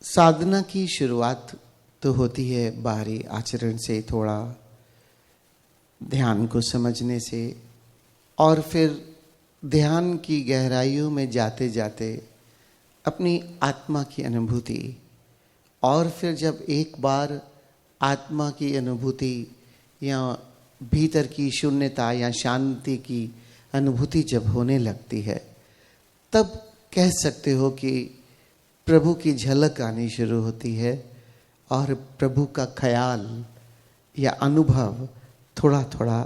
साधना की शुरुआत तो होती है बाहरी आचरण से, थोड़ा ध्यान को समझने से, और फिर ध्यान की गहराइयों में जाते जाते अपनी आत्मा की अनुभूति, और फिर जब एक बार आत्मा की अनुभूति या भीतर की शून्यता या शांति की अनुभूति जब होने लगती है, तब कह सकते हो कि प्रभु की झलक आनी शुरू होती है और प्रभु का ख्याल या अनुभव थोड़ा थोड़ा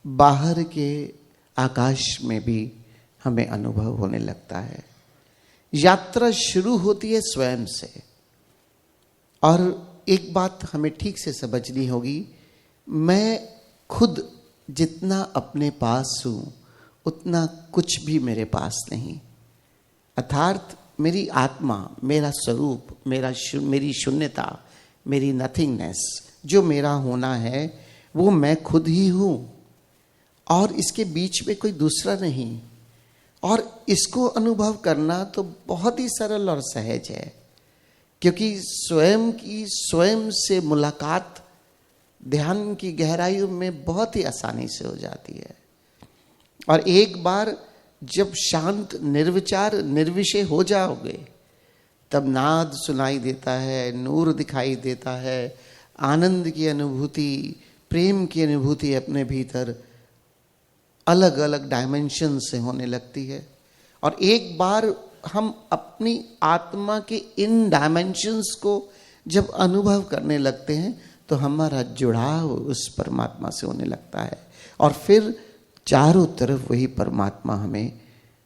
बाहर के आकाश में भी हमें अनुभव होने लगता है। यात्रा शुरू होती है स्वयं से। और एक बात हमें ठीक से समझनी होगी, मैं खुद जितना अपने पास हूँ उतना कुछ भी मेरे पास नहीं। अर्थात मेरी आत्मा, मेरा स्वरूप, मेरी शून्यता, मेरी नथिंगनेस, जो मेरा होना है वो मैं खुद ही हूँ और इसके बीच में कोई दूसरा नहीं। और इसको अनुभव करना तो बहुत ही सरल और सहज है, क्योंकि स्वयं से मुलाकात ध्यान की गहराइयों में बहुत ही आसानी से हो जाती है। और एक बार जब शांत निर्विचार निर्विषय हो जाओगे, तब नाद सुनाई देता है, नूर दिखाई देता है, आनंद की अनुभूति, प्रेम की अनुभूति अपने भीतर अलग अलग डायमेंशन से होने लगती है। और एक बार हम अपनी आत्मा के इन डायमेंशंस को जब अनुभव करने लगते हैं तो हमारा जुड़ाव उस परमात्मा से होने लगता है, और फिर चारों तरफ वही परमात्मा हमें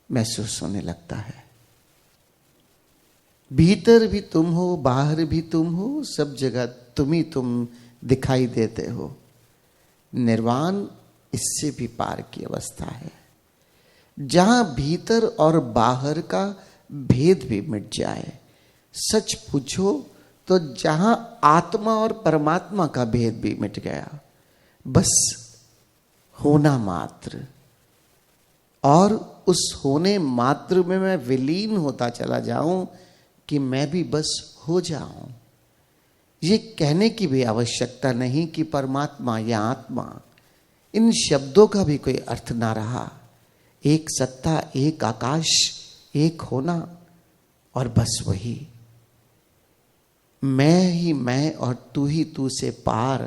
महसूस होने लगता है। भीतर भी तुम हो, बाहर भी तुम हो, सब जगह तुम ही तुम दिखाई देते हो। निर्वाण इससे भी पार की अवस्था है, जहां भीतर और बाहर का भेद भी मिट जाए। सच पूछो तो जहां आत्मा और परमात्मा का भेद भी मिट गया, बस होना मात्र, और उस होने मात्र में मैं विलीन होता चला जाऊं कि मैं भी बस हो जाऊं। ये कहने की भी आवश्यकता नहीं कि परमात्मा या आत्मा, इन शब्दों का भी कोई अर्थ ना रहा। एक सत्ता, एक आकाश, एक होना, और बस वही मैं ही मैं और तू ही तू से पार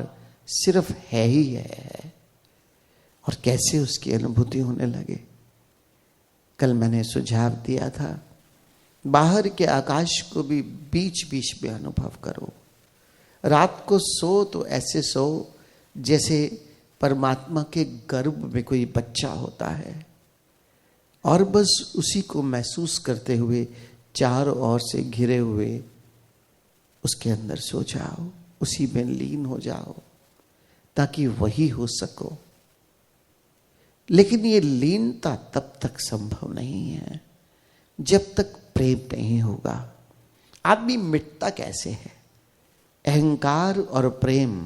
सिर्फ है ही है। और कैसे उसकी अनुभूति होने लगे। कल मैंने सुझाव दिया था, बाहर के आकाश को भी बीच बीच में अनुभव करो। रात को सो तो ऐसे सो जैसे परमात्मा के गर्भ में कोई बच्चा होता है, और बस उसी को महसूस करते हुए चारों ओर से घिरे हुए उसके अंदर सो जाओ, उसी में लीन हो जाओ, ताकि वही हो सको। लेकिन ये लीनता तब तक संभव नहीं है जब तक प्रेम नहीं होगा। आदमी मिटता कैसे है? अहंकार और प्रेम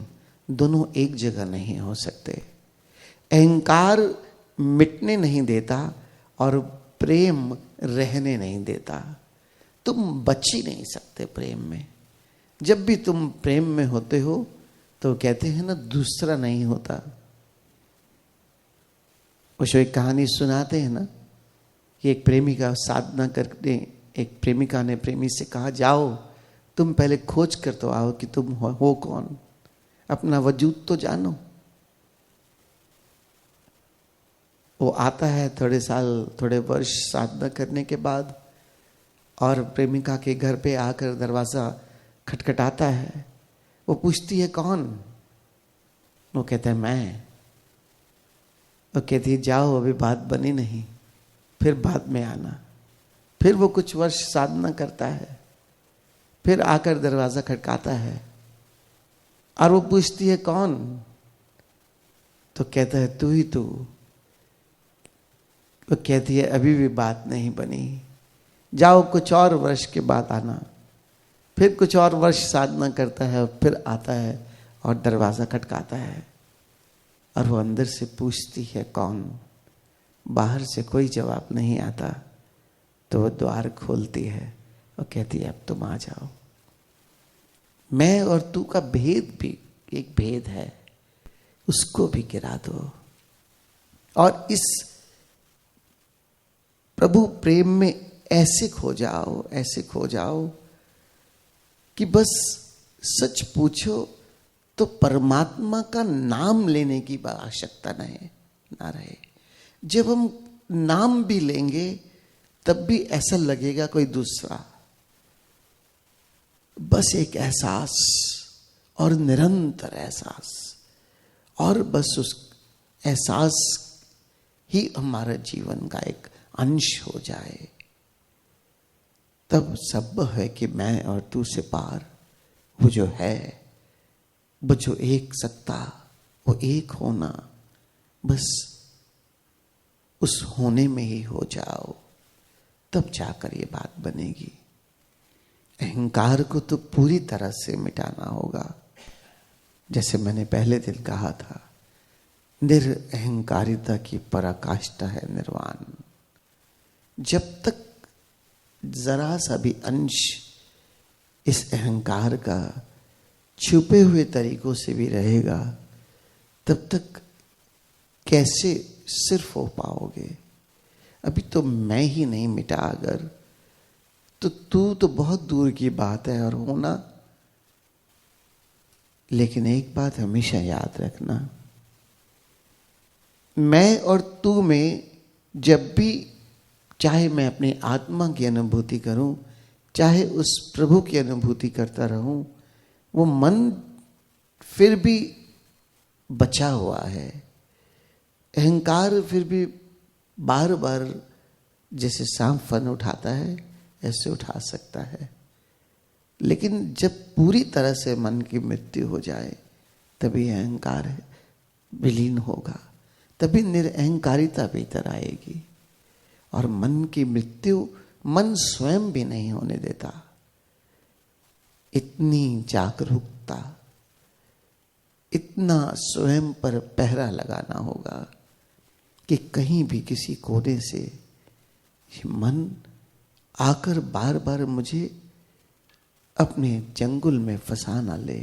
दोनों एक जगह नहीं हो सकते। अहंकार मिटने नहीं देता और प्रेम रहने नहीं देता। तुम बच ही नहीं सकते प्रेम में। जब भी तुम प्रेम में होते हो तो कहते हैं ना, दूसरा नहीं होता। कुछ एक कहानी सुनाते हैं ना कि एक प्रेमिका साधना करने, एक प्रेमिका ने प्रेमी से कहा, जाओ तुम पहले खोज कर तो आओ कि तुम हो कौन, अपना वजूद तो जानो। वो आता है थोड़े साल, थोड़े वर्ष साधना करने के बाद, और प्रेमिका के घर पे आकर दरवाजा खटखटाता है। वो पूछती है कौन? वो कहता है मैं। वो कहती है जाओ, अभी बात बनी नहीं, फिर बाद में आना। फिर वो कुछ वर्ष साधना करता है, फिर आकर दरवाजा खटकाता है, और वो पूछती है कौन? तो कहता है तू ही तू। वो कहती है अभी भी बात नहीं बनी, जाओ कुछ और वर्ष के बाद आना। फिर कुछ और वर्ष साधना करता है, फिर आता है और दरवाजा खटकाता है, और वो अंदर से पूछती है कौन? बाहर से कोई जवाब नहीं आता। तो वो द्वार खोलती है और कहती है अब तुम आ जाओ। मैं और तू का भेद भी एक भेद है, उसको भी गिरा दो और इस प्रभु प्रेम में ऐसे खो जाओ कि बस सच पूछो तो परमात्मा का नाम लेने की आवश्यकता ना रहे। जब हम नाम भी लेंगे तब भी ऐसा लगेगा कोई दूसरा, बस एक एहसास और निरंतर एहसास, और बस उस एहसास ही हमारा जीवन का एक अंश हो जाए, तब सब है कि मैं और तू से पार वो जो है, वो जो एक सत्ता, वो एक होना, बस उस होने में ही हो जाओ, तब जाकर ये बात बनेगी। अहंकार को तो पूरी तरह से मिटाना होगा। जैसे मैंने पहले दिन कहा था, निरअहंकारिता की पराकाष्ठा है निर्वाण। जब तक जरा सा भी अंश इस अहंकार का छुपे हुए तरीकों से भी रहेगा, तब तक कैसे सिर्फ हो पाओगे। अभी तो मैं ही नहीं मिटा अगर, तो तू तो बहुत दूर की बात है और होना। लेकिन एक बात हमेशा याद रखना, मैं और तू में जब भी, चाहे मैं अपनी आत्मा की अनुभूति करूं, चाहे उस प्रभु की अनुभूति करता रहूं, वो मन फिर भी बचा हुआ है। अहंकार फिर भी बार बार जैसे सांप फन उठाता है ऐसे उठा सकता है। लेकिन जब पूरी तरह से मन की मृत्यु हो जाए तभी अहंकार विलीन होगा, तभी निरअहंकारिता भीतर आएगी। और मन की मृत्यु मन स्वयं भी नहीं होने देता। इतनी जागरूकता, इतना स्वयं पर पहरा लगाना होगा कि कहीं भी किसी कोने से मन आकर बार बार मुझे अपने चंगुल में फंसा ना ले।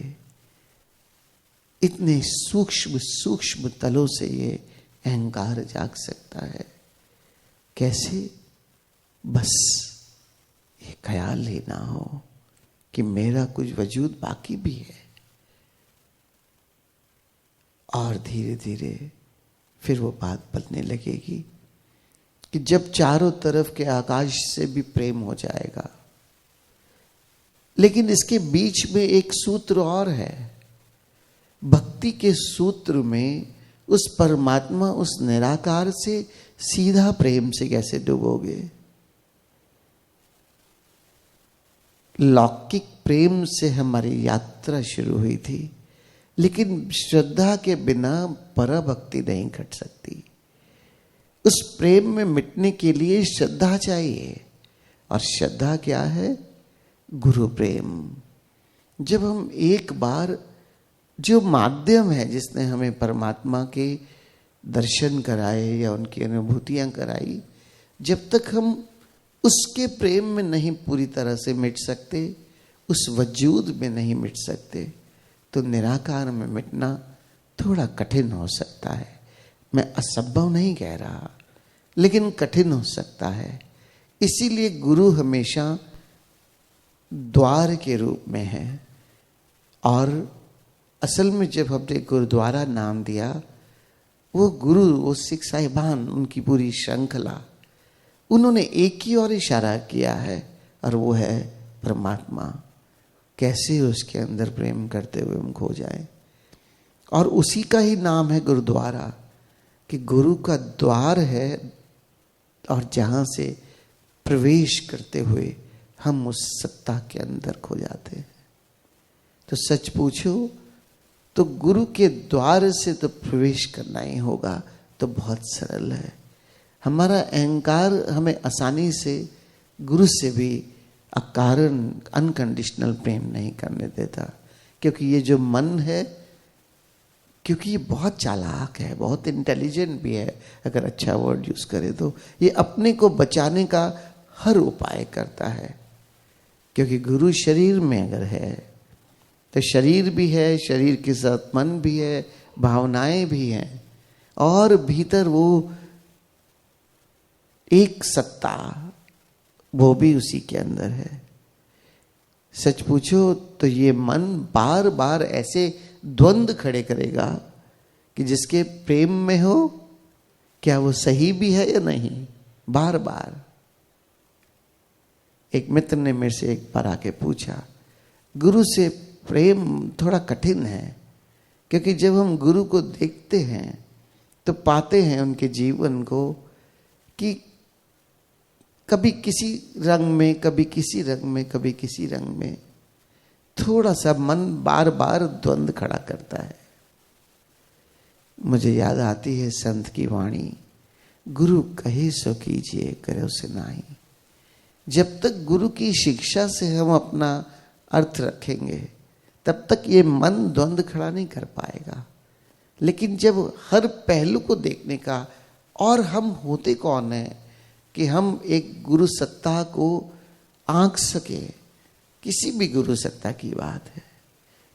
इतने सूक्ष्म सूक्ष्म तलों से ये अहंकार जाग सकता है। कैसे? बस ये ख्याल ही ना हो कि मेरा कुछ वजूद बाकी भी है। और धीरे धीरे फिर वो बात बनने लगेगी कि जब चारों तरफ के आकाश से भी प्रेम हो जाएगा। लेकिन इसके बीच में एक सूत्र और है। भक्ति के सूत्र में उस परमात्मा, उस निराकार से सीधा प्रेम से कैसे डूबोगे? लौकिक प्रेम से हमारी यात्रा शुरू हुई थी, लेकिन श्रद्धा के बिना पराभक्ति नहीं घट सकती। उस प्रेम में मिटने के लिए श्रद्धा चाहिए, और श्रद्धा क्या है? गुरु प्रेम। जब हम एक बार, जो माध्यम है जिसने हमें परमात्मा के दर्शन कराए या उनकी अनुभूतियां कराई, जब तक हम उसके प्रेम में नहीं पूरी तरह से मिट सकते, उस वजूद में नहीं मिट सकते, तो निराकार में मिटना थोड़ा कठिन हो सकता है। मैं असंभव नहीं कह रहा, लेकिन कठिन हो सकता है। इसीलिए गुरु हमेशा द्वार के रूप में है। और असल में जब हमने गुरुद्वारा नाम दिया, वो गुरु, वो सिख साहिबान, उनकी पूरी श्रृंखला, उन्होंने एक ही और इशारा किया है, और वो है परमात्मा। कैसे उसके अंदर प्रेम करते हुए हम खो जाएं। और उसी का ही नाम है गुरुद्वारा, कि गुरु का द्वार है, और जहां से प्रवेश करते हुए हम उस सत्ता के अंदर खो जाते हैं। तो सच पूछो तो गुरु के द्वार से तो प्रवेश करना ही होगा। तो बहुत सरल है। हमारा अहंकार हमें आसानी से गुरु से भी अकारण अनकंडीशनल प्रेम नहीं करने देता, क्योंकि ये जो मन है, क्योंकि ये बहुत चालाक है, बहुत इंटेलिजेंट भी है, अगर अच्छा वर्ड यूज करे तो। ये अपने को बचाने का हर उपाय करता है, क्योंकि गुरु शरीर में अगर है तो शरीर भी है, शरीर के साथ मन भी है, भावनाएं भी हैं, और भीतर वो एक सत्ता, वो भी उसी के अंदर है। सच पूछो तो ये मन बार बार ऐसे द्वंद्व खड़े करेगा कि जिसके प्रेम में हो, क्या वो सही भी है या नहीं, बार बार। एक मित्र ने मेरे से एक बार आके पूछा, गुरु से प्रेम थोड़ा कठिन है, क्योंकि जब हम गुरु को देखते हैं तो पाते हैं उनके जीवन को कि कभी किसी रंग में, कभी किसी रंग में, कभी किसी रंग में, थोड़ा सा मन बार बार द्वंद्व खड़ा करता है। मुझे याद आती है संत की वाणी, गुरु कहे सो कीजिए, करे उसे नाही। जब तक गुरु की शिक्षा से हम अपना अर्थ रखेंगे तब तक ये मन द्वंद्व खड़ा नहीं कर पाएगा। लेकिन जब हर पहलू को देखने का, और हम होते कौन है कि हम एक गुरु सत्ता को आंक सके, किसी भी गुरु सत्ता की बात है,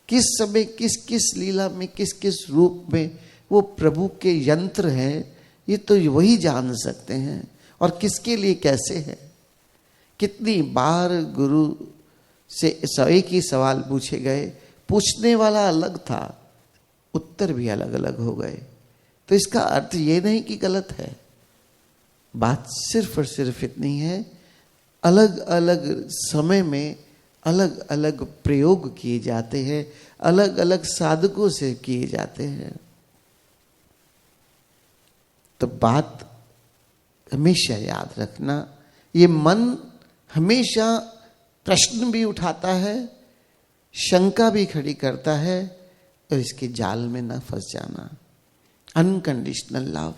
किस समय किस किस लीला में, किस किस रूप में वो प्रभु के यंत्र हैं, ये तो वही जान सकते हैं, और किसके लिए कैसे है। कितनी बार गुरु से एक ही सवाल पूछे गए, पूछने वाला अलग था, उत्तर भी अलग अलग हो गए। तो इसका अर्थ ये नहीं कि गलत है, बात सिर्फ और सिर्फ इतनी है, अलग अलग समय में अलग अलग प्रयोग किए जाते हैं, अलग अलग साधकों से किए जाते हैं। तो बात हमेशा याद रखना, ये मन हमेशा प्रश्न भी उठाता है, शंका भी खड़ी करता है, और इसके जाल में ना फंस जाना। अनकंडीशनल लव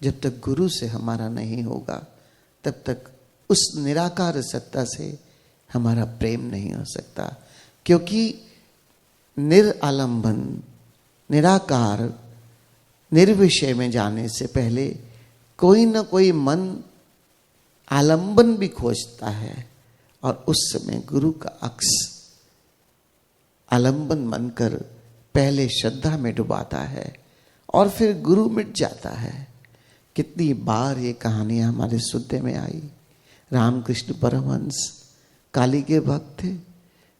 जब तक गुरु से हमारा नहीं होगा, तब तक उस निराकार सत्ता से हमारा प्रेम नहीं हो सकता। क्योंकि निरालंबन, निराकार, निर्विषय में जाने से पहले कोई ना कोई मन आलंबन भी खोजता है, और उस समय गुरु का अक्स आलंबन बनकर पहले श्रद्धा में डुबाता है, और फिर गुरु मिट जाता है। कितनी बार ये कहानियां हमारे सुनने में आई। रामकृष्ण परमहंस काली के भक्त थे,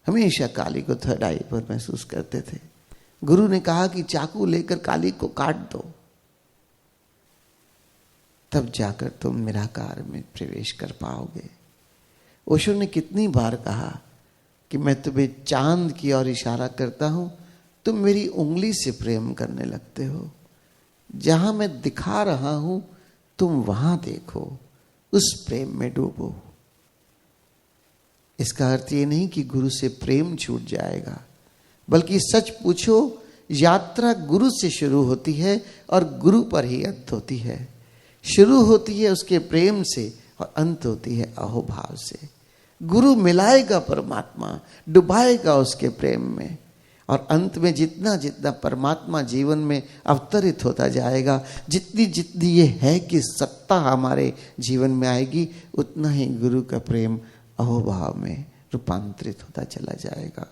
हमेशा काली को थर्ड आई पर महसूस करते थे। गुरु ने कहा कि चाकू लेकर काली को काट दो, तब जाकर तुम निराकार में प्रवेश कर पाओगे। ओशो ने कितनी बार कहा कि मैं तुम्हें चांद की ओर इशारा करता हूं, तुम मेरी उंगली से प्रेम करने लगते हो। जहां मैं दिखा रहा हूं तुम वहां देखो, उस प्रेम में डूबो। इसका अर्थ ये नहीं कि गुरु से प्रेम छूट जाएगा, बल्कि सच पूछो, यात्रा गुरु से शुरू होती है और गुरु पर ही अंत होती है। शुरू होती है उसके प्रेम से और अंत होती है अहोभाव से। गुरु मिलाएगा परमात्मा, डुबाएगा उसके प्रेम में, और अंत में जितना जितना परमात्मा जीवन में अवतरित होता जाएगा, जितनी जितनी ये है कि सत्ता हमारे जीवन में आएगी, उतना ही गुरु का प्रेम अहोभाव में रूपांतरित होता चला जाएगा।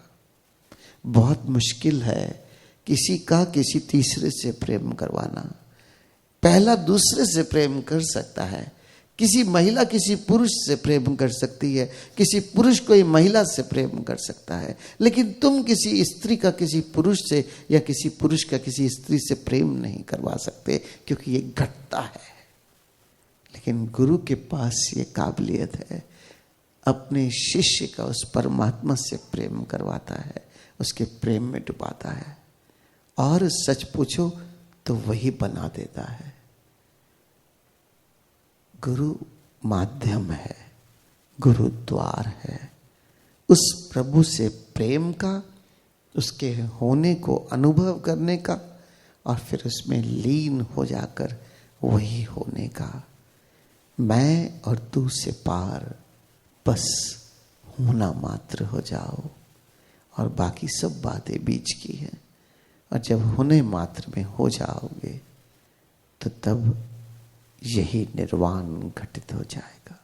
बहुत मुश्किल है किसी का किसी तीसरे से प्रेम करवाना। पहला दूसरे से प्रेम कर सकता है, किसी महिला किसी पुरुष से प्रेम कर सकती है, किसी पुरुष कोई महिला से प्रेम कर सकता है, लेकिन तुम किसी स्त्री का किसी पुरुष से या किसी पुरुष का किसी स्त्री से प्रेम नहीं करवा सकते, क्योंकि ये घटता है। लेकिन गुरु के पास ये काबिलियत है, अपने शिष्य का उस परमात्मा से प्रेम करवाता है, उसके प्रेम में डुबाता है, और सच पूछो तो वही बना देता है। गुरु माध्यम है, गुरु द्वार है। उस प्रभु से प्रेम का, उसके होने को अनुभव करने का, और फिर उसमें लीन हो जाकर वही होने का। मैं और तू से पार बस होना मात्र हो जाओ, और बाकी सब बातें बीच की हैं। और जब होने मात्र में हो जाओगे तो तब यही निर्वाण घटित हो जाएगा।